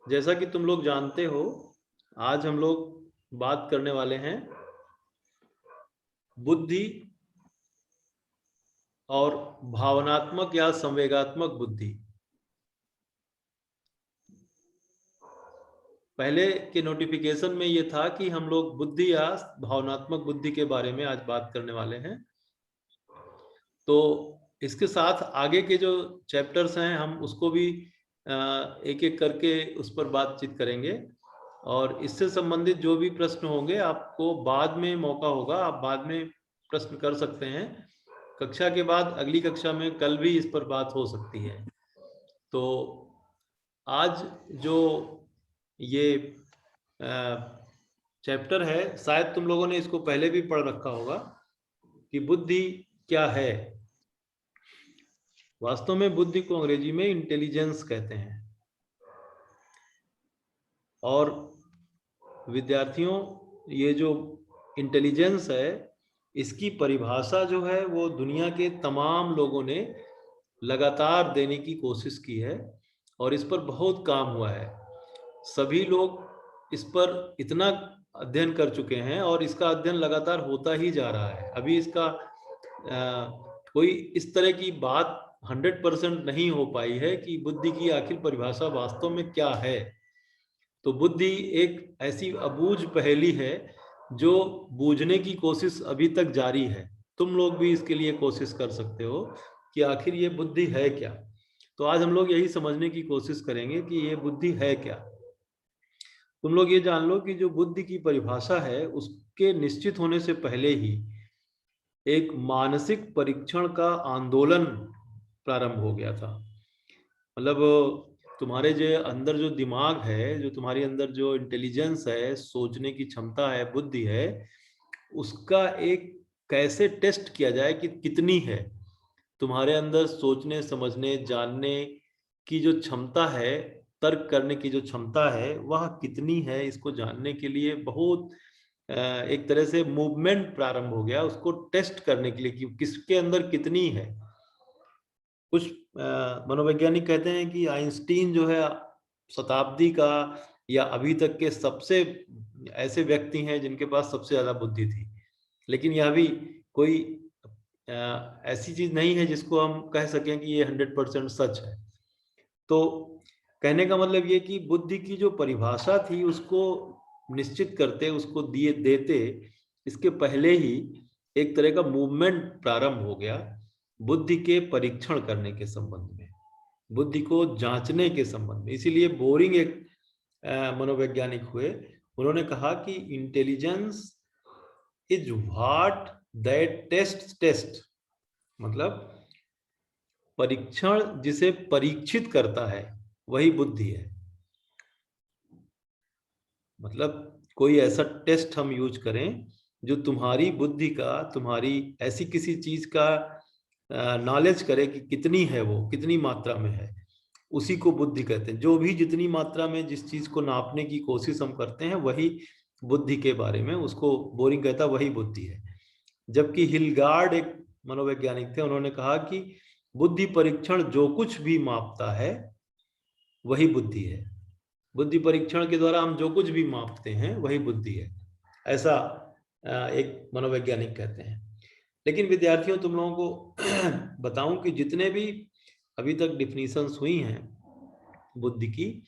जैसा कि तुम लोग जानते हो, आज हम लोग बात करने वाले हैं बुद्धि और भावनात्मक या संवेगात्मक बुद्धि। पहले के नोटिफिकेशन में ये था कि हम लोग बुद्धि या भावनात्मक बुद्धि के बारे में आज बात करने वाले हैं। तो इसके साथ आगे के जो चैप्टर्स हैं हम उसको भी एक एक करके उस पर बातचीत करेंगे, और इससे संबंधित जो भी प्रश्न होंगे आपको बाद में मौका होगा, आप बाद में प्रश्न कर सकते हैं। कक्षा के बाद अगली कक्षा में कल भी इस पर बात हो सकती है। तो आज जो ये चैप्टर है, शायद तुम लोगों ने इसको पहले भी पढ़ रखा होगा कि बुद्धि क्या है। वास्तव में बुद्धि को अंग्रेजी में इंटेलिजेंस कहते हैं। और विद्यार्थियों, ये जो इंटेलिजेंस है, इसकी परिभाषा जो है वो दुनिया के तमाम लोगों ने लगातार देने की कोशिश की है और इस पर बहुत काम हुआ है। सभी लोग इस पर इतना अध्ययन कर चुके हैं और इसका अध्ययन लगातार होता ही जा रहा है। अभी इसका कोई इस तरह की बात 100% नहीं हो पाई है कि बुद्धि की आखिर परिभाषा वास्तव में क्या है। तो बुद्धि एक ऐसी अबूझ पहेली है जो बूझने की कोशिश अभी तक जारी है। तुम लोग भी इसके लिए कोशिश कर सकते हो कि आखिर ये बुद्धि है क्या। तो आज हम लोग यही समझने की कोशिश करेंगे कि ये बुद्धि है क्या। तुम लोग ये जान लो कि जो बुद्धि की परिभाषा है उसके निश्चित होने से पहले ही एक मानसिक परीक्षण का आंदोलन प्रारंभ हो गया था। मतलब तुम्हारे जो अंदर जो दिमाग है, जो तुम्हारे अंदर जो इंटेलिजेंस है, सोचने की क्षमता है, बुद्धि है, उसका एक कैसे टेस्ट किया जाए कि कितनी है तुम्हारे अंदर सोचने, समझने, जानने की जो क्षमता है, तर्क करने की जो क्षमता है, वह कितनी है, इसको जानने के लिए बहुत एक तरह से मूवमेंट प्रारंभ हो गया उसको टेस्ट करने के लिए कि किसके अंदर कितनी है। कुछ मनोवैज्ञानिक कहते हैं कि आइंस्टीन जो है शताब्दी का या अभी तक के सबसे ऐसे व्यक्ति हैं जिनके पास सबसे ज्यादा बुद्धि थी। लेकिन यह भी कोई ऐसी चीज नहीं है जिसको हम कह सकें कि ये 100% सच है। तो कहने का मतलब ये कि बुद्धि की जो परिभाषा थी उसको निश्चित करते, उसको दिए देते, इसके पहले ही एक तरह का मूवमेंट प्रारंभ हो गया बुद्धि के परीक्षण करने के संबंध में, बुद्धि को जांचने के संबंध में। इसीलिए बोरिंग एक मनोवैज्ञानिक हुए, उन्होंने कहा कि intelligence is what that test, मतलब परीक्षण जिसे परीक्षित करता है वही बुद्धि है। मतलब कोई ऐसा टेस्ट हम यूज करें जो तुम्हारी बुद्धि का, तुम्हारी ऐसी किसी चीज का नॉलेज करे कि कितनी है, वो कितनी मात्रा में है, उसी को बुद्धि कहते हैं। जो भी जितनी मात्रा में जिस चीज को नापने की कोशिश हम करते हैं वही बुद्धि के बारे में, उसको बोरिंग कहता वही बुद्धि है। जबकि हिलगार्ड एक मनोवैज्ञानिक थे, उन्होंने कहा कि बुद्धि परीक्षण जो कुछ भी मापता है वही बुद्धि है। बुद्धि परीक्षण के द्वारा हम जो कुछ भी मापते हैं वही बुद्धि है, ऐसा एक मनोवैज्ञानिक कहते हैं। लेकिन विद्यार्थियों, तुम लोगों को बताऊं कि जितने भी अभी तक डिफिनीशंस हुई हैं बुद्धि की,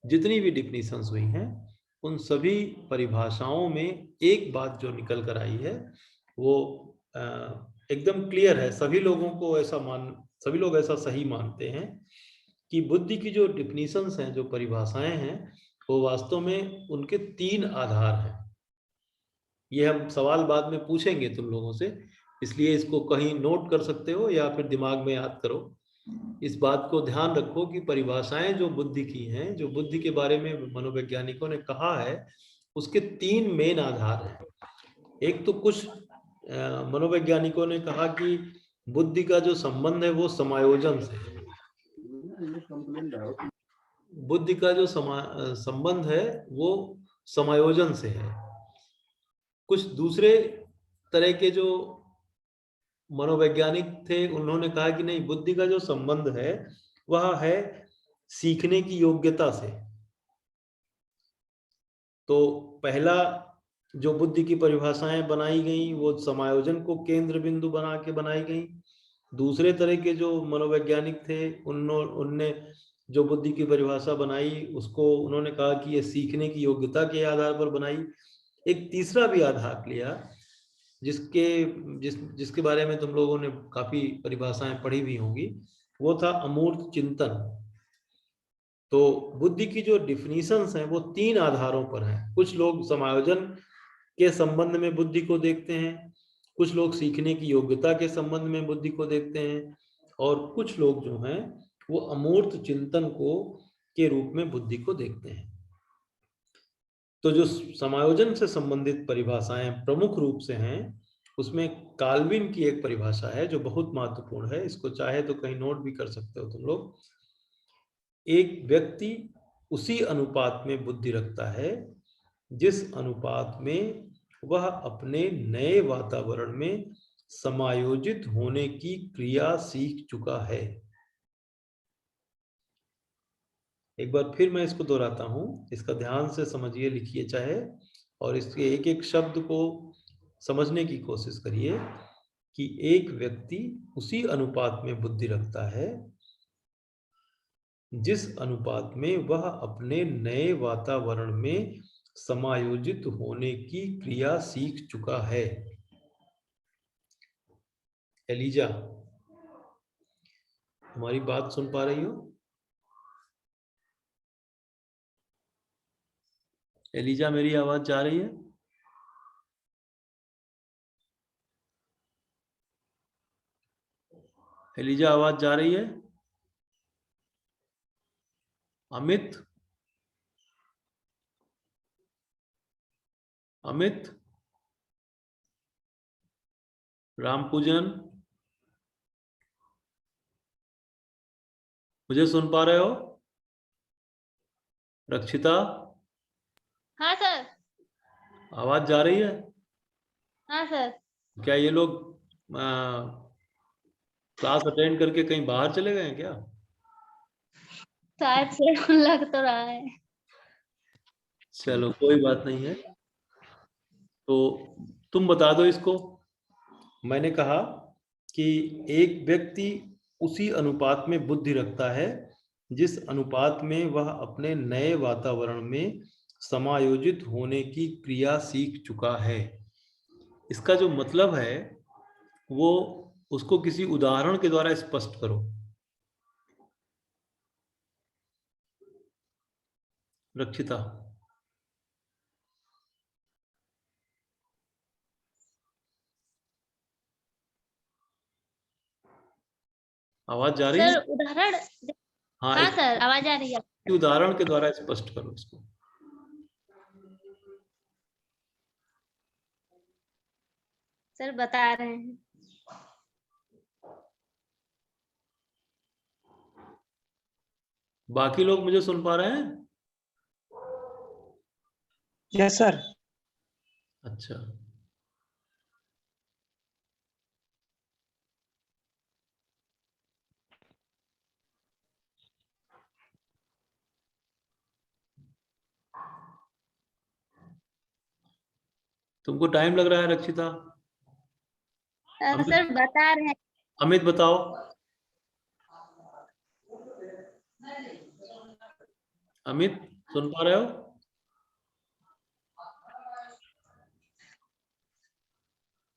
जितनी भी डिफिनीशंस हुई हैं, उन सभी परिभाषाओं में एक बात जो निकल कर आई है वो एकदम क्लियर है। सभी लोग ऐसा सही मानते हैं कि बुद्धि की जो डिफिनीशंस हैं, जो परिभाषाएं हैं, वो वास्तव में उनके 3 आधार हैं। ये हम सवाल बाद में पूछेंगे तुम लोगों से, इसलिए इसको कहीं नोट कर सकते हो या फिर दिमाग में याद करो। इस बात को ध्यान रखो कि परिभाषाएं जो बुद्धि की हैं, जो बुद्धि के बारे में मनोवैज्ञानिकों ने कहा है, उसके 3 मेन आधार हैं। एक तो कुछ मनोवैज्ञानिकों ने कहा कि बुद्धि का जो संबंध है वो समायोजन से है। बुद्धि का जो संबंध है वो समायोजन से है। कुछ दूसरे तरह के जो मनोवैज्ञानिक थे, उन्होंने कहा कि नहीं, बुद्धि का जो संबंध है वह है सीखने की योग्यता से। तो पहला जो बुद्धि की परिभाषाएं बनाई गई वो समायोजन को केंद्र बिंदु बना के बनाई गई। दूसरे तरह के जो मनोवैज्ञानिक थे उनने जो बुद्धि की परिभाषा बनाई उसको उन्होंने कहा कि ये सीखने की योग्यता के आधार पर बनाई। एक तीसरा भी आधार लिया जिसके बारे में तुम लोगों ने काफी परिभाषाएं पढ़ी भी होंगी, वो था अमूर्त चिंतन। तो बुद्धि की जो डिफिनीशंस हैं वो 3 आधारों पर हैं। कुछ लोग समायोजन के संबंध में बुद्धि को देखते हैं, कुछ लोग सीखने की योग्यता के संबंध में बुद्धि को देखते हैं, और कुछ लोग जो हैं वो अमूर्त चिंतन को के रूप में बुद्धि को देखते हैं। तो जो समायोजन से संबंधित परिभाषाएं प्रमुख रूप से हैं, उसमें काल्विन की एक परिभाषा है जो बहुत महत्वपूर्ण है। इसको चाहे तो कहीं नोट भी कर सकते हो तुम लोग। एक व्यक्ति उसी अनुपात में बुद्धि रखता है जिस अनुपात में वह अपने नए वातावरण में समायोजित होने की क्रिया सीख चुका है। एक बार फिर मैं इसको दोहराता हूं, इसका ध्यान से समझिए, लिखिए चाहे, और इसके एक एक शब्द को समझने की कोशिश करिए कि एक व्यक्ति उसी अनुपात में बुद्धि रखता है जिस अनुपात में वह अपने नए वातावरण में समायोजित होने की क्रिया सीख चुका है। एलिजा, हमारी बात सुन पा रही हो? एलिजा, मेरी आवाज जा रही है? एलिजा, आवाज जा रही है? अमित, अमित, राम पूजन, मुझे सुन पा रहे हो? रक्षिता, हाँ सर। आवाज जा रही है? हाँ सर। क्या ये लोग क्लास अटेंड करके कहीं बाहर चले गए हैं क्या? शायद से लग तो रहा है। चलो कोई बात नहीं है। तो तुम बता दो इसको। मैंने कहा कि एक व्यक्ति उसी अनुपात में बुद्धि रखता है जिस अनुपात में वह अपने नए वातावरण में समायोजित होने की क्रिया सीख चुका है। इसका जो मतलब है वो उसको किसी उदाहरण के द्वारा स्पष्ट करो। रक्षिता, आवाज जा रही है? सर उदाहरण। हाँ, हाँ सर, आवाज आ रही है। उदाहरण के द्वारा स्पष्ट करो इसको। सर बता रहे हैं। बाकी लोग मुझे सुन पा रहे हैं? Yes sir. अच्छा, तुमको टाइम लग रहा है रक्षिता? सर बता रहे हैं। अमित बताओ। अमित, सुन पा रहे हो?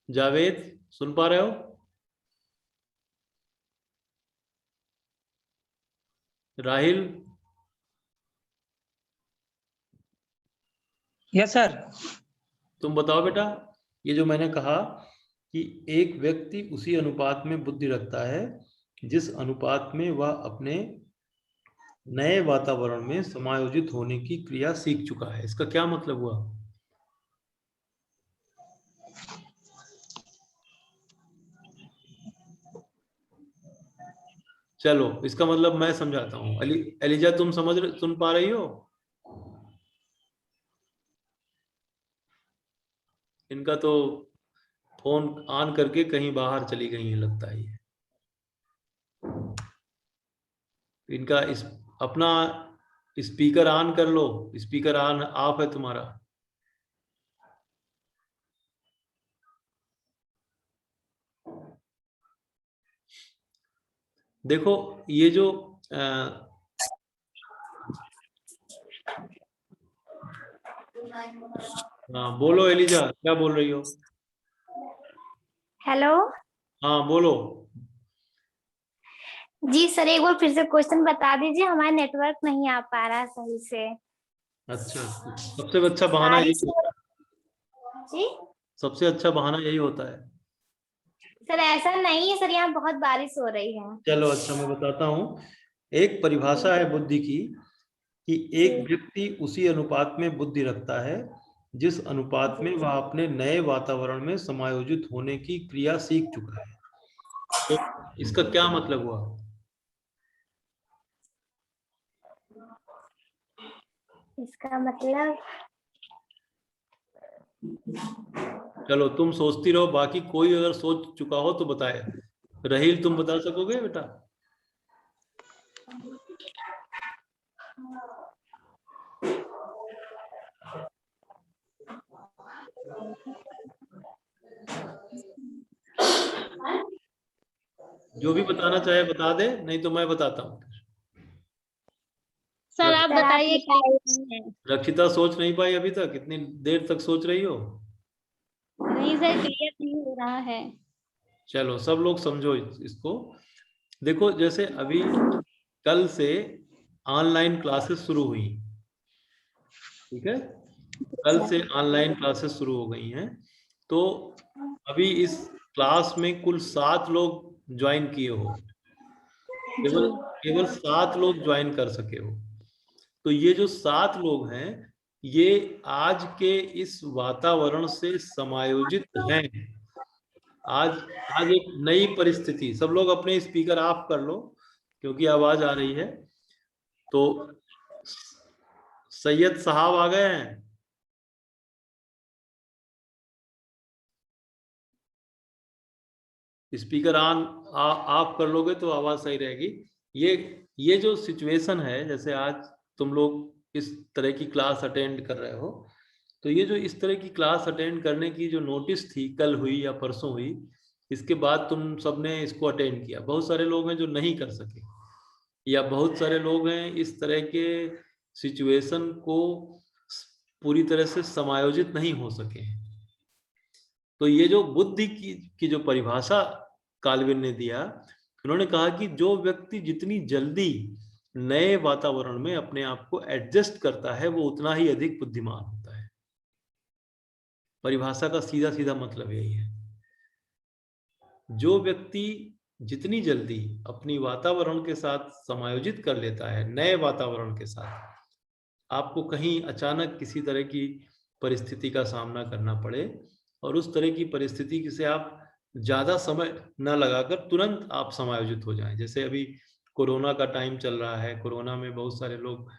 जावेद, सुन पा रहे हो? Rahil, yes sir. तुम बताओ बेटा। ये जो मैंने कहा कि एक व्यक्ति उसी अनुपात में बुद्धि रखता है जिस अनुपात में वह अपने नए वातावरण में समायोजित होने की क्रिया सीख चुका है, इसका क्या मतलब हुआ? चलो इसका मतलब मैं समझाता हूँ। एलिजा, तुम सुन पा रही हो? इनका तो फोन ऑन करके कहीं बाहर चली गई है लगता है। इनका इस अपना स्पीकर ऑन कर लो, स्पीकर ऑन ऑफ है तुम्हारा। देखो ये जो हाँ बोलो एलिजा, क्या बोल रही हो? हेलो हाँ बोलो। जी सर, एक बार फिर से क्वेश्चन बता दीजिए, हमारा नेटवर्क नहीं आ पा रहा है सही से। अच्छा, सबसे अच्छा बहाना यही बारिश हो होता है। जी सबसे अच्छा बहाना यही होता है। सर, ऐसा नहीं है सर, यहाँ बहुत बारिश हो रही है। चलो अच्छा, मैं बताता हूँ। एक परिभाषा है बुद्धि की कि एक व्यक्ति उसी अनुपात में बुद्धि रखता है जिस अनुपात में वह अपने नए वातावरण में समायोजित होने की क्रिया सीख चुका है। तो इसका क्या मतलब हुआ? इसका मतलब चलो तुम सोचती रहो, बाकी कोई अगर सोच चुका हो तो बताए। रहील, तुम बता सकोगे बेटा? जो भी बताना चाहे बता दे, नहीं तो मैं बताता हूँ। सर आप सर आप बताइए क्या है? रक्षिता सोच नहीं पाई अभी तक? कितनी देर तक सोच रही हो? नहीं सर, क्लियर नहीं हो रहा है। चलो सब लोग समझो इसको। देखो जैसे अभी कल से ऑनलाइन क्लासेस शुरू हुई, ठीक है? कल से ऑनलाइन क्लासेस शुरू हो गई हैं। तो अभी इस क्लास में कुल 7 लोग ज्वाइन किए हो, केवल केवल 7 लोग ज्वाइन कर सके हो। तो ये जो 7 लोग हैं, ये आज के इस वातावरण से समायोजित हैं। आज आज एक नई परिस्थिति, सब लोग अपने स्पीकर ऑफ कर लो क्योंकि आवाज आ रही है। तो सैयद साहब आ गए हैं। स्पीकर ऑन ऑफ कर लोगे तो आवाज सही रहेगी। ये जो सिचुएशन है, जैसे आज तुम लोग इस तरह की क्लास अटेंड कर रहे हो, तो ये जो इस तरह की क्लास अटेंड करने की जो नोटिस थी, कल हुई या परसों हुई, इसके बाद तुम सबने इसको अटेंड किया। बहुत सारे लोग हैं जो नहीं कर सके, या बहुत सारे लोग हैं इस तरह के सिचुएशन को पूरी तरह से समायोजित नहीं हो सके हैं। तो ये जो बुद्धि की जो परिभाषा काल्विन ने दिया, उन्होंने कहा कि जो व्यक्ति जितनी जल्दी नए वातावरण में अपने आप को एडजस्ट करता है, वो उतना ही अधिक बुद्धिमान होता है। परिभाषा का सीधा सीधा मतलब यही है। जो व्यक्ति जितनी जल्दी अपनी वातावरण के साथ समायोजित कर लेता है, नए वातावरण के साथ, आपको कहीं अचानक किसी तरह की परिस्थिति का सामना करना पड़े और उस तरह की परिस्थिति से आप ज्यादा समय न लगाकर तुरंत आप समायोजित हो जाएं। जैसे अभी कोरोना का टाइम चल रहा है, कोरोना में बहुत सारे लोग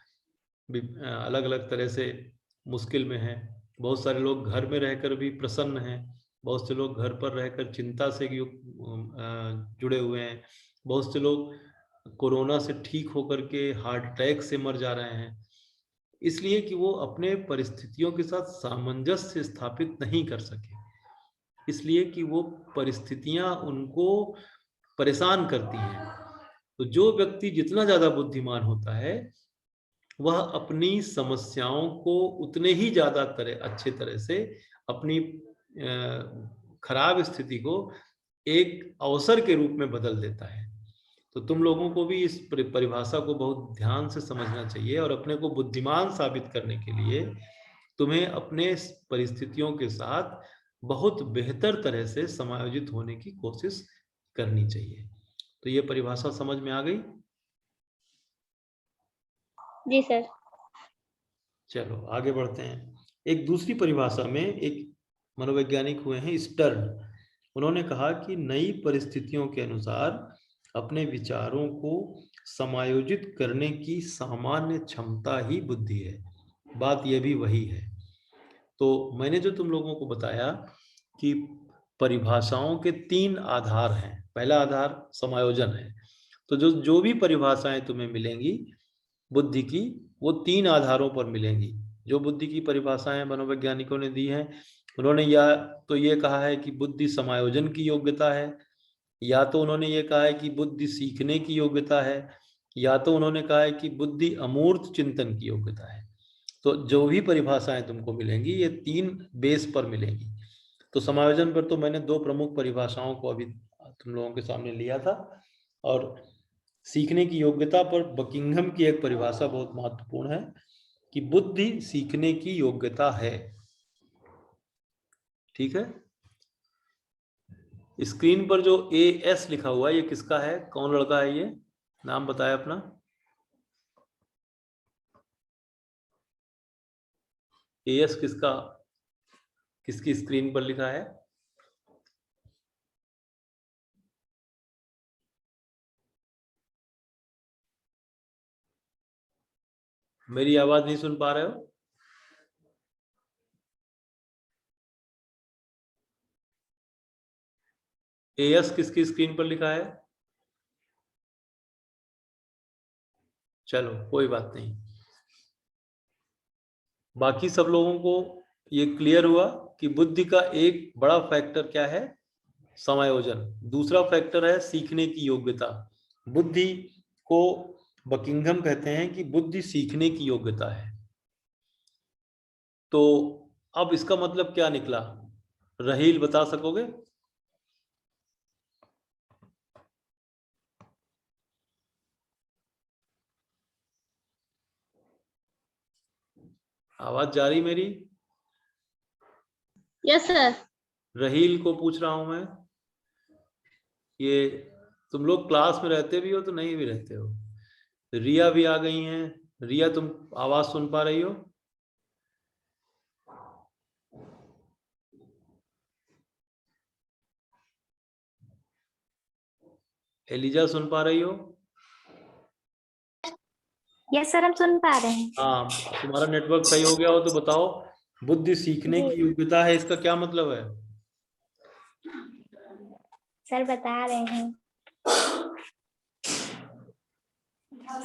अलग अलग तरह से मुश्किल में हैं। बहुत सारे लोग घर में रहकर भी प्रसन्न हैं, बहुत से लोग घर पर रहकर चिंता से जुड़े हुए हैं, बहुत से लोग कोरोना से ठीक होकर के हार्ट अटैक से मर जा रहे हैं, इसलिए कि वो अपने परिस्थितियों के साथ सामंजस्य स्थापित नहीं कर सके, इसलिए कि वो परिस्थितियां उनको परेशान करती हैं। तो जो व्यक्ति जितना ज्यादा बुद्धिमान होता है, वह अपनी समस्याओं को उतने ही ज्यादा अच्छे तरह से अपनी खराब स्थिति को एक अवसर के रूप में बदल देता है। तो तुम लोगों को भी इस परिभाषा को बहुत ध्यान से समझना चाहिए और अपने को बुद्धिमान साबित करने के लिए तुम्हें अपने परिस्थितियों के साथ बहुत बेहतर तरह से समायोजित होने की कोशिश करनी चाहिए। तो ये परिभाषा समझ में आ गई? जी सर। चलो आगे बढ़ते हैं। एक दूसरी परिभाषा में एक मनोवैज्ञानिक हुए हैं स्टर्न। उन्होंने कहा कि नई परिस्थितियों के अनुसार अपने विचारों को समायोजित करने की सामान्य क्षमता ही बुद्धि है। बात यह भी वही है। तो मैंने जो तुम लोगों को बताया कि परिभाषाओं के 3 आधार हैं। पहला आधार समायोजन है। तो जो भी परिभाषाएं तुम्हें मिलेंगी बुद्धि की, वो 3 आधारों पर मिलेंगी। जो बुद्धि की परिभाषाएं मनोवैज्ञानिकों ने दी हैं, उन्होंने या तो ये कहा है कि बुद्धि समायोजन की योग्यता है, या तो उन्होंने ये कहा है कि बुद्धि सीखने की योग्यता है, या तो उन्होंने कहा है कि बुद्धि अमूर्त चिंतन की योग्यता है। तो जो भी परिभाषाएं तुमको मिलेंगी ये 3 बेस पर मिलेंगी। तो समायोजन पर तो मैंने 2 प्रमुख परिभाषाओं को अभी तुम लोगों के सामने लिया था, और सीखने की योग्यता पर बकिंघम की एक परिभाषा बहुत महत्वपूर्ण है कि बुद्धि सीखने की योग्यता है। ठीक है, स्क्रीन पर जो AS लिखा हुआ है ये किसका है? कौन लड़का है ये? नाम बताया अपना। AS किसका, किसकी स्क्रीन पर लिखा है? मेरी आवाज नहीं सुन पा रहे हो? AS किसकी स्क्रीन पर लिखा है? चलो कोई बात नहीं, बाकी सब लोगों को ये क्लियर हुआ कि बुद्धि का एक बड़ा फैक्टर क्या है? समायोजन। दूसरा फैक्टर है सीखने की योग्यता। बुद्धि को बकिंघम कहते हैं कि बुद्धि सीखने की योग्यता है। तो अब इसका मतलब क्या निकला? रहील बता सकोगे? आवाज जा रही मेरी? Yes sir. रहील को पूछ रहा हूं मैं, ये तुम लोग क्लास में रहते भी हो तो नहीं भी रहते हो। रिया भी आ गई हैं। रिया तुम आवाज सुन पा रही हो? एलिजा सुन पा रही हो? यस सर, हम सुन पा रहे हैं। हाँ, तुम्हारा नेटवर्क सही हो गया हो तो बताओ, बुद्धि सीखने जी। की योग्यता है, इसका क्या मतलब है? सर बता रहे हैं।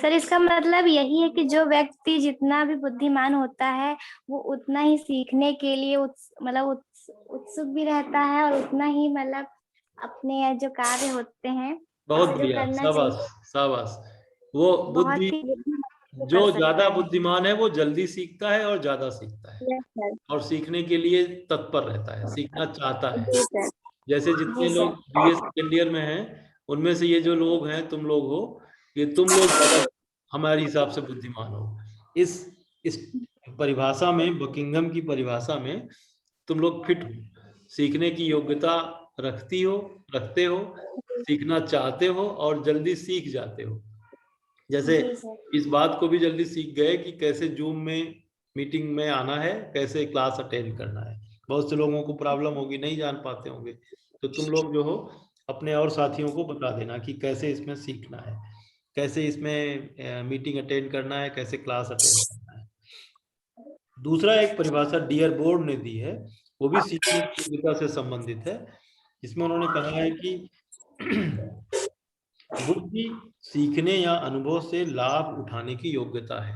सर इसका मतलब यही है कि जो व्यक्ति जितना भी बुद्धिमान होता है वो उतना ही सीखने के लिए उत्सुक भी रहता है, और उतना ही मतलब अपने जो कार्य होते हैं बहुत जो बढ़िया, करना शाबाश चाहिए शाबाश। वो बुद्धि, बहुत ही बुद्धिमान जो कर ज्यादा सकता है। बुद्धिमान है वो जल्दी सीखता है और ज्यादा सीखता है, यस सर। और सीखने के लिए तत्पर रहता है, सीखना चाहता है। जी सर। जैसे जी जितने सर। लोग BA सेकेंड ईयर में हैं, उनमें से ये जो लोग हैं, तुम लोग हो, ये तुम लोग ज्यादा हमारे हिसाब से बुद्धिमान हो। इस परिभाषा में, बकिंघम की परिभाषा में तुम लोग फिट हो, सीखने की योग्यता रखते हो, सीखना चाहते हो और जल्दी सीख जाते हो। जैसे जी सर। इस बात को भी जल्दी सीख गए कि कैसे जूम में मीटिंग में आना है, कैसे क्लास अटेंड करना है। बहुत से लोगों को प्रॉब्लम होगी, नहीं जान पाते होंगे, तो तुम लोग जो हो अपने और साथियों को बता देना कि कैसे इसमें सीखना है, कैसे इसमें मीटिंग अटेंड करना है, कैसे क्लास अटेंड करना है। दूसरा एक परिभाषा डियर बोर्ड ने दी है, वो भी सीखने की योग्यता से संबंधित है। इसमें उन्होंने कहा है कि बुद्धि सीखने या अनुभव से लाभ उठाने की योग्यता है।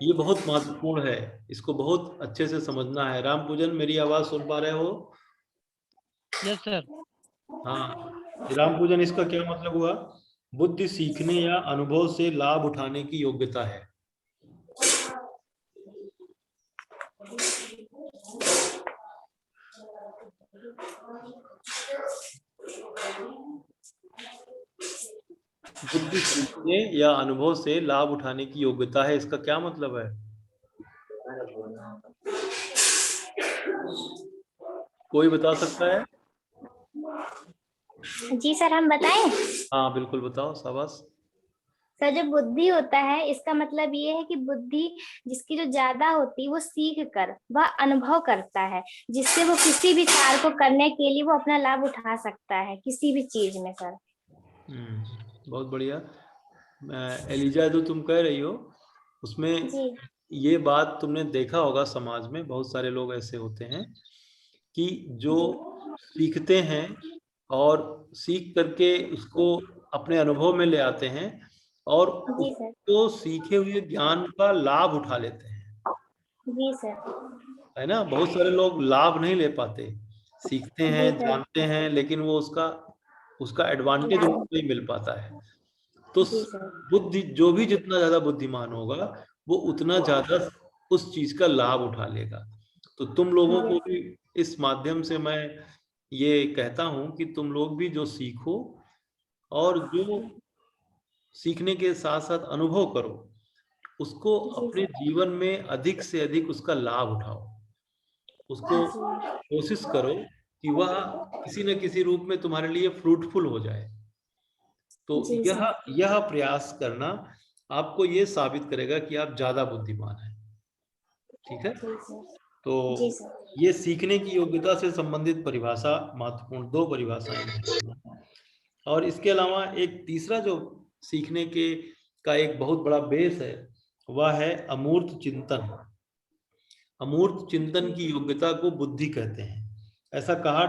ये बहुत महत्वपूर्ण है, इसको बहुत अच्छे से समझना है। राम पूजन, मेरी आवाज सुन पा रहे हो? Yes sir. हाँ, राम पूजन, इसका क्या मतलब हुआ? बुद्धि सीखने या अनुभव से लाभ उठाने की योग्यता है। बुद्धि सीखने या अनुभव से लाभ उठाने की योग्यता है, इसका क्या मतलब है? कोई बता सकता है? जी सर, हम बताएं? हाँ बिल्कुल, बताओ, शाबाश। सर जो बुद्धि होता है इसका मतलब ये है कि बुद्धि जिसकी जो ज्यादा होती है वो सीख कर वह अनुभव करता है, जिससे वो किसी भी कार्य को करने के लिए वो अपना लाभ उठा सकता है किसी भी चीज में सर। बहुत बढ़िया। एलिजा जो तुम कह रही हो उसमें जी। ये बात तुमने देखा होगा, समाज में बहुत सारे लोग ऐसे होते हैं कि जो सीखते हैं और सीख करके उसको अपने अनुभव में ले आते हैं और जी सर। उसको सीखे हुए ज्ञान का लाभ उठा लेते हैं, जी सर। है ना। बहुत सारे लोग लाभ नहीं ले पाते, सीखते हैं, जी सर। जानते हैं, लेकिन वो उसका एडवांटेज लाभ। उनको नहीं मिल पाता है। तो जी सर। बुद्धि, जो भी जितना ज्यादा बुद्धिमान होगा वो उतना ज्यादा उस चीज का लाभ उठा लेगा। तो तुम लोगों को भी इस माध्यम से मैं ये कहता हूं कि तुम लोग भी जो सीखो और जो सीखने के साथ साथ अनुभव करो, उसको जी अपने सर। जीवन में अधिक से अधिक उसका लाभ उठाओ। उसको जी। कोशिश करो कि वह किसी न किसी रूप में तुम्हारे लिए फ्रूटफुल हो जाए। तो जी यह सर। यह प्रयास करना आपको ये साबित करेगा कि आप ज्यादा बुद्धिमान हैं। ठीक है। जी सर। तो जी सर। ये सीखने की योग्यता से संबंधित परिभाषा, महत्वपूर्ण 2 परिभाषाएं हैं। और इसके अलावा एक तीसरा जो सीखने के का एक बहुत बड़ा बेस है, वह है अमूर्त चिंतन। अमूर्त चिंतन की योग्यता को बुद्धि कहते हैं। ऐसा कहा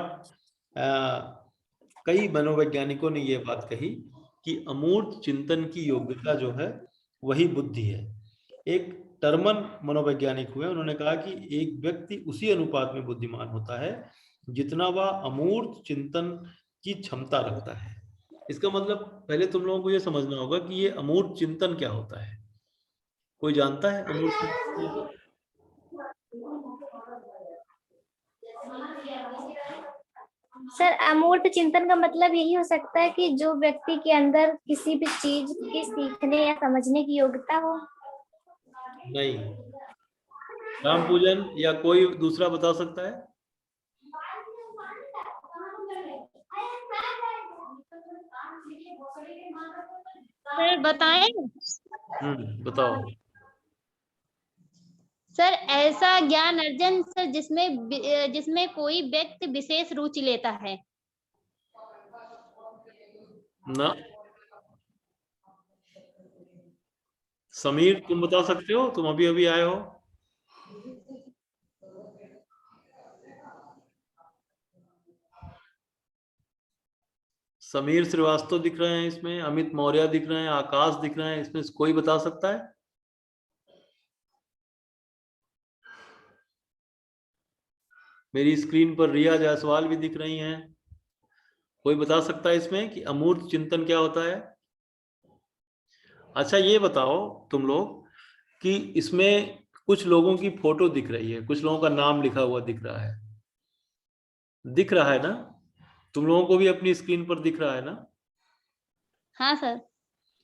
कई मनोवैज्ञानिकों ने ये बात कही कि अमूर्त चिंतन की योग्यता जो है वही बुद्धि है। एक टर्मन मनोवैज्ञानिक हुए, उन्होंने कहा कि एक व्यक्ति उसी अनुपात में बुद्धिमान होता है जितना वह अमूर्त चिंतन की क्षमता रखता है। इसका मतलब पहले तुम लोगों को ये समझना होगा कि ये अमूर्त चिंतन क्या होता है। कोई जानता है अमूर्त चिंतन? सर, अमूर्त चिंतन का मतलब यही हो सकता है कि जो व्यक्ति के अंदर किसी भी चीज की सीखने या समझने की योग्यता हो। नहीं, राम पूजन या कोई दूसरा बता सकता है? सर बताएं। बताओ। सर ऐसा ज्ञान अर्जन सर जिसमें कोई व्यक्ति विशेष रुचि लेता है। ना, समीर तुम बता सकते हो, तुम अभी अभी आए हो। समीर श्रीवास्तव दिख रहे हैं इसमें, अमित मौर्य दिख रहे हैं, आकाश दिख रहे हैं, इसमें से कोई बता सकता है? मेरी स्क्रीन पर रिया जायसवाल भी दिख रही हैं। कोई बता सकता है इसमें कि अमूर्त चिंतन क्या होता है? अच्छा ये बताओ तुम लोग कि इसमें कुछ लोगों की फोटो दिख रही है, कुछ लोगों का नाम लिखा हुआ दिख रहा है, दिख रहा है ना? तुम लोगों को भी अपनी स्क्रीन पर दिख रहा है ना? हाँ सर।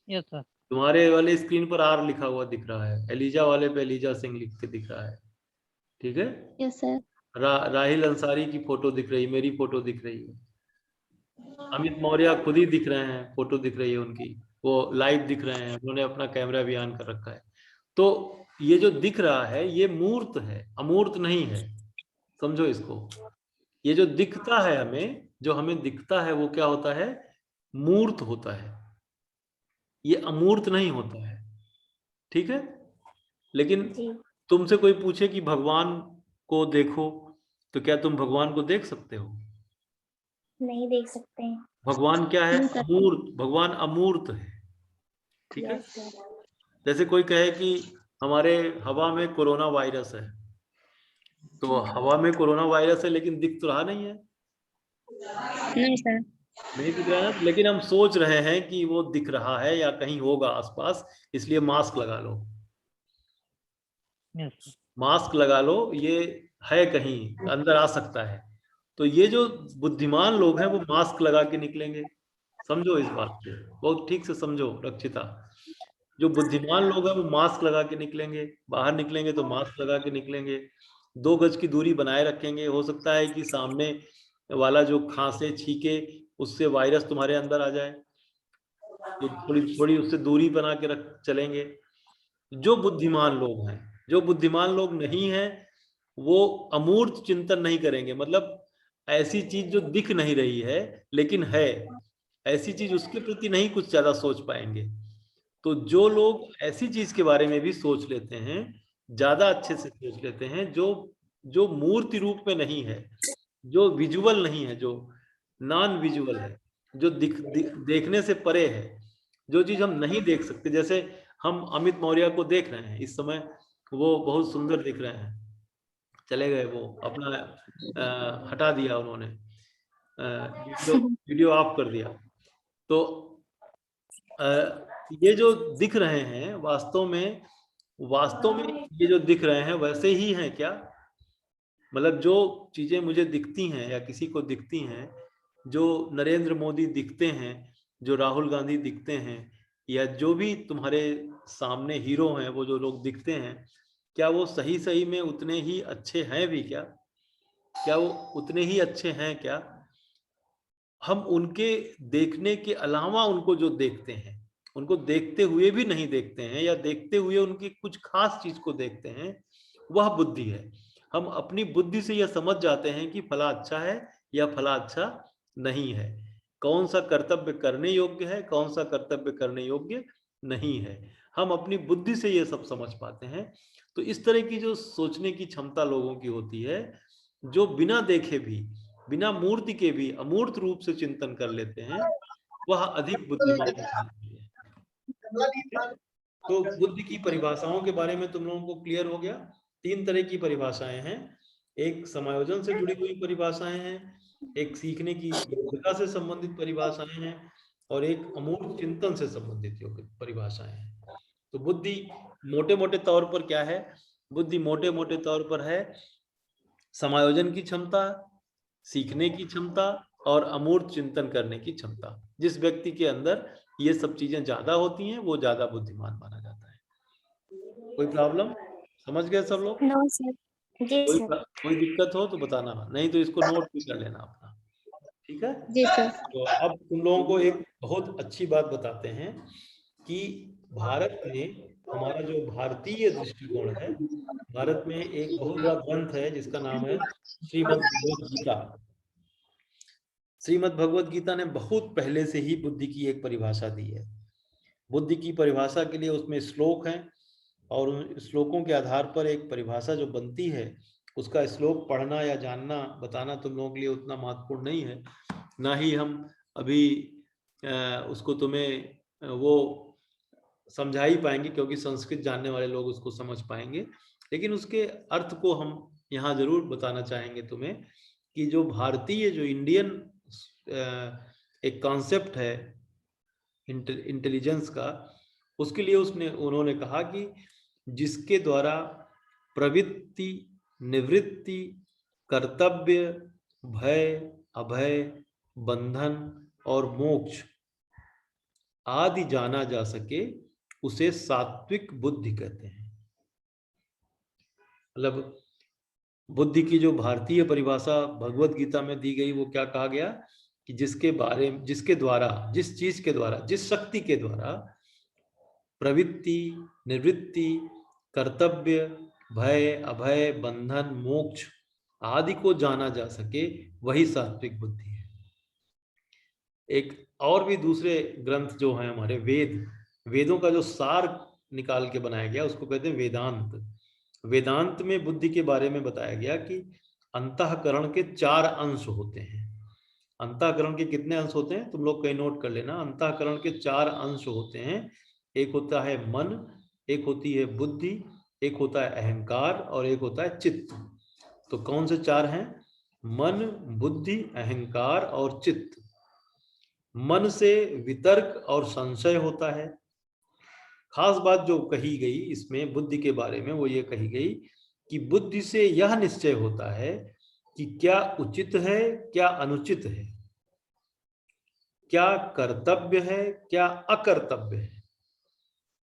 Yes sir. तुम्हारे वाले स्क्रीन पर आर लिखा हुआ दिख रहा है, एलिजा वाले पे एलिजा सिंह लिख के दिख रहा है। ठीक है। Yes sir. राहिल अंसारी की फोटो दिख रही है, मेरी फोटो दिख रही है, अमित मौर्य खुद ही दिख रहे हैं, फोटो दिख रही है उनकी, वो लाइव दिख रहे हैं, उन्होंने अपना कैमरा भी ऑन कर रखा है। तो ये जो दिख रहा है ये मूर्त है, अमूर्त नहीं है। समझो इसको। ये जो दिखता है हमें, जो हमें दिखता है वो क्या होता है? मूर्त होता है, ये अमूर्त नहीं होता है। ठीक है। लेकिन तुमसे कोई पूछे कि भगवान को देखो, तो क्या तुम भगवान को देख सकते हो? नहीं देख सकते हैं। भगवान क्या है? नहीं सर। अमूर्त, भगवान अमूर्त है। ठीक है। Yes sir. जैसे कोई कहे कि हमारे हवा में कोरोना वायरस है, तो हवा में कोरोना वायरस है लेकिन दिख तो रहा नहीं है, नहीं सर। नहीं दिख रहा है, लेकिन हम सोच रहे हैं कि वो दिख रहा है या कहीं होगा आसपास, इसलिए मास्क लगा लो। Yes sir. मास्क लगा लो, ये है कहीं अंदर आ सकता है। तो ये जो बुद्धिमान लोग हैं वो मास्क लगा के निकलेंगे। समझो इस बात को बहुत ठीक से समझो रक्षिता। जो बुद्धिमान लोग हैं वो मास्क लगा के निकलेंगे, बाहर निकलेंगे तो मास्क लगा के निकलेंगे, 2 गज की दूरी बनाए रखेंगे। हो सकता है कि सामने वाला जो खांसे छींके उससे वायरस तुम्हारे अंदर आ जाए, तो थोड़ी थोड़ी उससे दूरी बना के रख चलेंगे। जो बुद्धिमान लोग हैं, जो बुद्धिमान लोग नहीं हैं, वो अमूर्त चिंतन नहीं करेंगे। मतलब ऐसी चीज जो दिख नहीं रही है लेकिन है, ऐसी चीज उसके प्रति नहीं कुछ ज्यादा सोच पाएंगे। तो जो लोग ऐसी चीज के बारे में भी सोच लेते हैं ज्यादा अच्छे से सोच लेते हैं, जो मूर्ति रूप में नहीं है, जो विजुअल नहीं है, जो नॉन विजुअल है, जो देखने से परे है, जो चीज हम नहीं देख सकते। जैसे हम अमित मौर्य को देख रहे हैं इस समय, वो बहुत सुंदर दिख रहे हैं, चले गए, वो अपना हटा दिया उन्होंने, वीडियो ऑफ कर दिया। तो ये जो दिख रहे हैं वास्तव में ये जो दिख रहे हैं वैसे ही हैं क्या? मतलब जो चीजें मुझे दिखती हैं या किसी को दिखती हैं, जो नरेंद्र मोदी दिखते हैं, जो राहुल गांधी दिखते हैं, या जो भी तुम्हारे सामने हीरो हैं, वो जो लोग दिखते हैं, क्या वो सही सही में उतने ही अच्छे हैं भी क्या? क्या वो उतने ही अच्छे हैं क्या? हम उनके देखने के अलावा उनको जो देखते हैं, उनको देखते हुए भी नहीं देखते हैं, या देखते हुए उनकी कुछ खास चीज को देखते हैं, वह बुद्धि है। हम अपनी बुद्धि से यह समझ जाते हैं कि फला अच्छा है या फला अच्छा नहीं है, कौन सा कर्तव्य करने योग्य है, कौन सा कर्तव्य करने योग्य नहीं है। हम अपनी बुद्धि से यह सब समझ पाते हैं। तो इस तरह की जो सोचने की क्षमता लोगों की होती है, जो बिना देखे भी, बिना मूर्ति के भी अमूर्त रूप से चिंतन कर लेते हैं, वह अधिक बुद्धिमान होते हैं। तो बुद्धि की परिभाषाओं के बारे में तुम लोगों को क्लियर हो गया। 3 तरह की परिभाषाएं हैं, एक समायोजन से जुड़ी हुई परिभाषाएं हैं, एक सीखने की योग्यता से संबंधित परिभाषाएं हैं, और एक अमूर्त चिंतन से संबंधित परिभाषाएं हैं। तो बुद्धि मोटे मोटे तौर पर क्या है? बुद्धि मोटे मोटे तौर पर है समायोजन की क्षमता, सीखने की क्षमता और अमूर्त चिंतन करने की क्षमता। जिस व्यक्ति के अंदर ये सब चीजें ज्यादा होती हैं, वो ज्यादा बुद्धिमान माना जाता है। कोई प्रॉब्लम? समझ गए सब लोग? No sir. जी सर। कोई दिक्कत हो तो बताना, नहीं तो इसको नोट भी कर लेना अपना, ठीक है? जी सर। तो अब तुम लोगों को एक बहुत अच्छी बात बताते हैं कि भारत में हमारा जो भारतीय दृष्टिकोण है, भारत में एक बहुत बड़ा ग्रंथ है जिसका नाम है श्रीमद् भगवद गीता। श्रीमद् भगवद गीता ने बहुत पहले से ही बुद्धि की एक परिभाषा दी है। बुद्धि की परिभाषा के लिए उसमें श्लोक हैं, और उन श्लोकों के आधार पर एक परिभाषा जो बनती है, उसका श्लोक पढ़ना या जानना, बताना तुम लोगों के लिए उतना महत्वपूर्ण नहीं है। ना ही हम अभी उसको तुम्हें वो समझा ही पाएंगे, क्योंकि संस्कृत जानने वाले लोग उसको समझ पाएंगे। लेकिन उसके अर्थ को हम यहाँ जरूर बताना चाहेंगे तुम्हें, कि जो भारतीय, जो इंडियन एक कॉन्सेप्ट है इंटेलिजेंस का, उसके लिए उन्होंने कहा कि जिसके द्वारा प्रवृत्ति, निवृत्ति, कर्तव्य, भय, अभय, बंधन और मोक्ष आदि जाना जा सके, उसे सात्विक बुद्धि कहते हैं। मतलब बुद्धि की जो भारतीय परिभाषा भगवत गीता में दी गई, वो क्या कहा गया कि जिसके द्वारा, जिस चीज के द्वारा, जिस शक्ति के द्वारा प्रवृत्ति, निवृत्ति, कर्तव्य, भय, अभय, बंधन, मोक्ष आदि को जाना जा सके, वही सात्विक बुद्धि है। एक और भी दूसरे ग्रंथ जो हैं हमारे वेदों का जो सार निकाल के बनाया गया, उसको कहते हैं वेदांत। वेदांत में बुद्धि के बारे में बताया गया कि अंतःकरण के 4 अंश होते हैं। अंतःकरण के कितने अंश होते हैं? तुम लोग कहीं नोट कर लेना। अंतःकरण के 4 अंश होते हैं। एक होता है मन, एक होती है बुद्धि, एक होता है अहंकार, और एक होता है चित्त। तो कौन से 4 हैं? मन, बुद्धि, अहंकार और चित्त। मन से वितर्क और संशय होता है। खास बात जो कही गई इसमें बुद्धि के बारे में, वो ये कही गई कि बुद्धि से यह निश्चय होता है कि क्या उचित है, क्या अनुचित है, क्या कर्तव्य है, क्या अकर्तव्य है,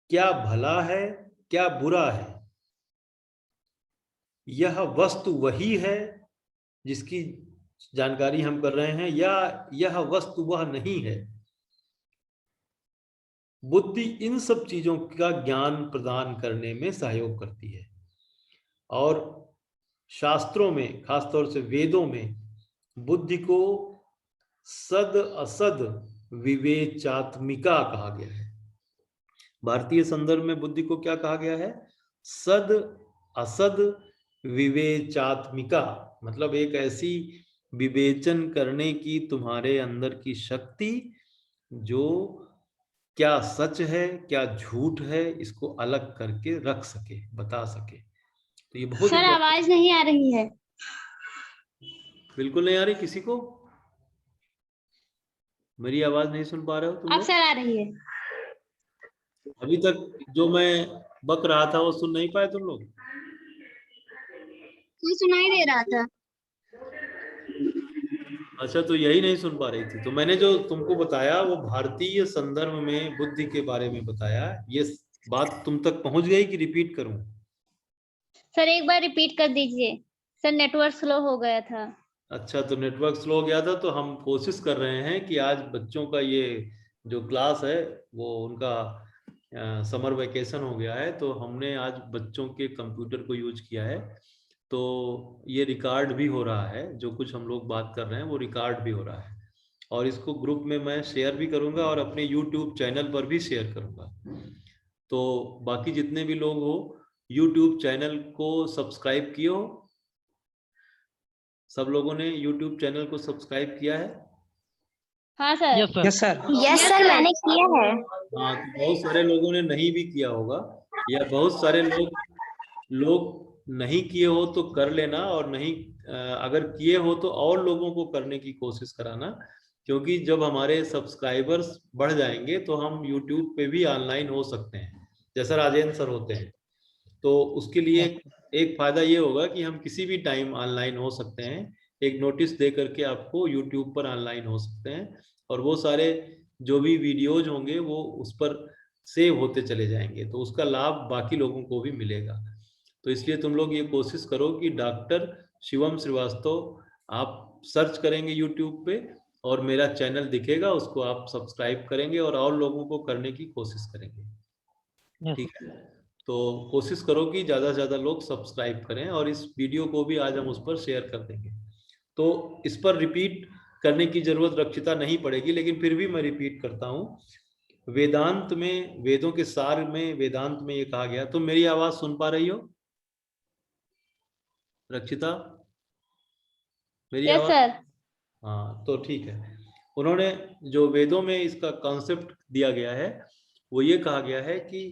क्या भला है, क्या बुरा है। यह वस्तु वही है जिसकी जानकारी हम कर रहे हैं, या यह वस्तु वह नहीं है। बुद्धि इन सब चीजों का ज्ञान प्रदान करने में सहयोग करती है। और शास्त्रों में, खासतौर से वेदों में, बुद्धि को सद असद विवेचात्मिका कहा गया है। भारतीय संदर्भ में बुद्धि को क्या कहा गया है? सद असद विवेचात्मिका, मतलब एक ऐसी विवेचन करने की तुम्हारे अंदर की शक्ति जो क्या सच है क्या झूठ है इसको अलग करके रख सके, बता सके। तो ये बहुत सर आवाज नहीं आ रही है। बिल्कुल नहीं आ रही किसी को? मेरी आवाज नहीं सुन पा रहे हो तुम अब लोग? सर आ रही है। अभी तक जो मैं बक रहा था वो सुन नहीं पाए तुम लोग? कोई सुनाई दे रहा था। अच्छा, तो यही नहीं सुन पा रही थी। तो मैंने जो तुमको बताया वो भारतीय संदर्भ में बुद्धि के बारे में बताया। ये बात तुम तक पहुंच गई कि रिपीट करूं? सर एक बार रिपीट कर दीजिए, सर नेटवर्क स्लो हो गया था। अच्छा, तो नेटवर्क स्लो हो गया था। तो हम कोशिश कर रहे हैं कि आज बच्चों का ये जो क्लास है वो उनका समर वेकेशन हो गया है, तो हमने आज बच्चों के कंप्यूटर को यूज किया है। तो ये रिकॉर्ड भी हो रहा है, जो कुछ हम लोग बात कर रहे हैं वो रिकॉर्ड भी हो रहा है, और इसको ग्रुप में मैं शेयर भी करूंगा और अपने यूट्यूब चैनल पर भी शेयर करूंगा। तो बाकी जितने भी लोग हो यूट्यूब चैनल को सब्सक्राइब किए हो? सब लोगों ने यूट्यूब चैनल को सब्सक्राइब किया है? हाँ sir. Yes sir. Yes sir मैंने किया है। हाँ, तो बहुत सारे लोगों ने नहीं भी किया होगा, या बहुत सारे लोग नहीं किए हो तो कर लेना, और नहीं अगर किए हो तो और लोगों को करने की कोशिश कराना, क्योंकि जब हमारे सब्सक्राइबर्स बढ़ जाएंगे तो हम यूट्यूब पे भी ऑनलाइन हो सकते हैं, जैसा राजेंद्र सर होते हैं। तो उसके लिए एक फायदा ये होगा कि हम किसी भी टाइम ऑनलाइन हो सकते हैं, एक नोटिस दे करके आपको यूट्यूब पर ऑनलाइन हो सकते हैं, और वो सारे जो भी वीडियोज होंगे वो उस पर सेव होते चले जाएंगे, तो उसका लाभ बाकी लोगों को भी मिलेगा। तो इसलिए तुम लोग ये कोशिश करो कि डॉक्टर शिवम श्रीवास्तव आप सर्च करेंगे यूट्यूब पे और मेरा चैनल दिखेगा, उसको आप सब्सक्राइब करेंगे और लोगों को करने की कोशिश करेंगे। ठीक है, तो कोशिश करो कि ज़्यादा से ज़्यादा लोग सब्सक्राइब करें, और इस वीडियो को भी आज हम उस पर शेयर कर देंगे। तो इस पर रिपीट करने की जरूरत रक्षिता नहीं पड़ेगी, लेकिन फिर भी मैं रिपीट करता हूँ। वेदांत में, वेदों के सार में, वेदांत में ये कहा गया। तुम मेरी आवाज सुन पा रही हो रक्षिता? मेरी यस आवाज? सर। हाँ, तो ठीक है। उन्होंने जो वेदों में इसका कॉन्सेप्ट दिया गया है वो ये कहा गया है कि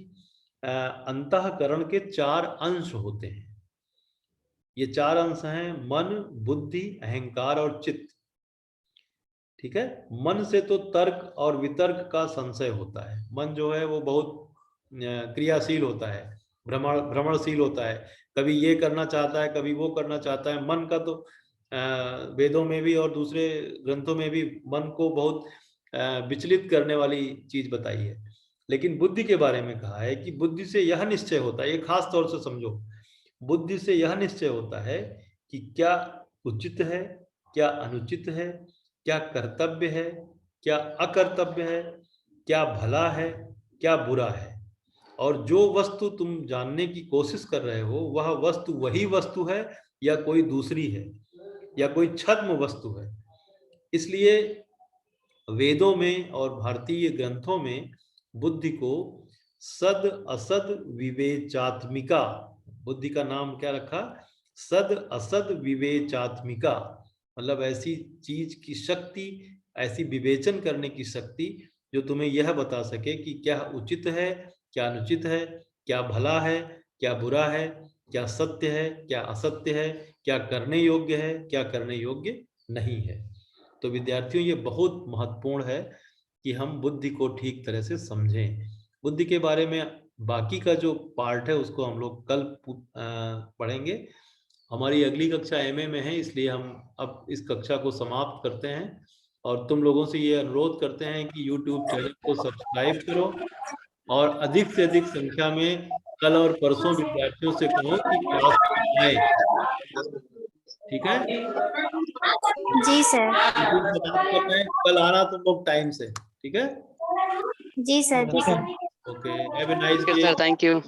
अंतःकरण के 4 अंश होते हैं। ये 4 अंश हैं मन, बुद्धि, अहंकार और चित्त। ठीक है, मन से तो तर्क और वितर्क का संशय होता है। मन जो है वो बहुत क्रियाशील होता है, भ्रमणशील होता है, कभी ये करना चाहता है कभी वो करना चाहता है। मन का तो वेदों में भी और दूसरे ग्रंथों में भी मन को बहुत विचलित करने वाली चीज बताई है। लेकिन बुद्धि के बारे में कहा है कि बुद्धि से यह निश्चय होता है, ये खास तौर से समझो, बुद्धि से यह निश्चय होता है कि क्या उचित है, क्या अनुचित है, क्या कर्तव्य है, क्या अकर्तव्य है, क्या भला है, क्या बुरा है। और जो वस्तु तुम जानने की कोशिश कर रहे हो वह वस्तु वही वस्तु है या कोई दूसरी है या कोई छद्म वस्तु है। इसलिए वेदों में और भारतीय ग्रंथों में बुद्धि को सद असद विवेचात्मिका, बुद्धि का नाम क्या रखा? सद असद विवेचात्मिका, मतलब ऐसी चीज की शक्ति, ऐसी विवेचन करने की शक्ति जो तुम्हें यह बता सके कि क्या उचित है, क्या अनुचित है, क्या भला है, क्या बुरा है, क्या सत्य है, क्या असत्य है, क्या करने योग्य है, क्या करने योग्य नहीं है। तो विद्यार्थियों, ये बहुत महत्वपूर्ण है कि हम बुद्धि को ठीक तरह से समझें। बुद्धि के बारे में बाकी का जो पार्ट है उसको हम लोग कल पढ़ेंगे। हमारी अगली कक्षा एमए में है, इसलिए हम अब इस कक्षा को समाप्त करते हैं, और तुम लोगों से ये अनुरोध करते हैं कि यूट्यूब चैनल को सब्सक्राइब करो, और अधिक से अधिक संख्या में कल और परसों विद्यार्थियों से कहो कि क्लास में आए। ठीक है, जी सर। मीटिंग समाप्त कर रहे हैं, कल आना तुम लोग टाइम से। ठीक है, जी सर। जी sir. Okay, have a nice Okay, day. sir. Thank you.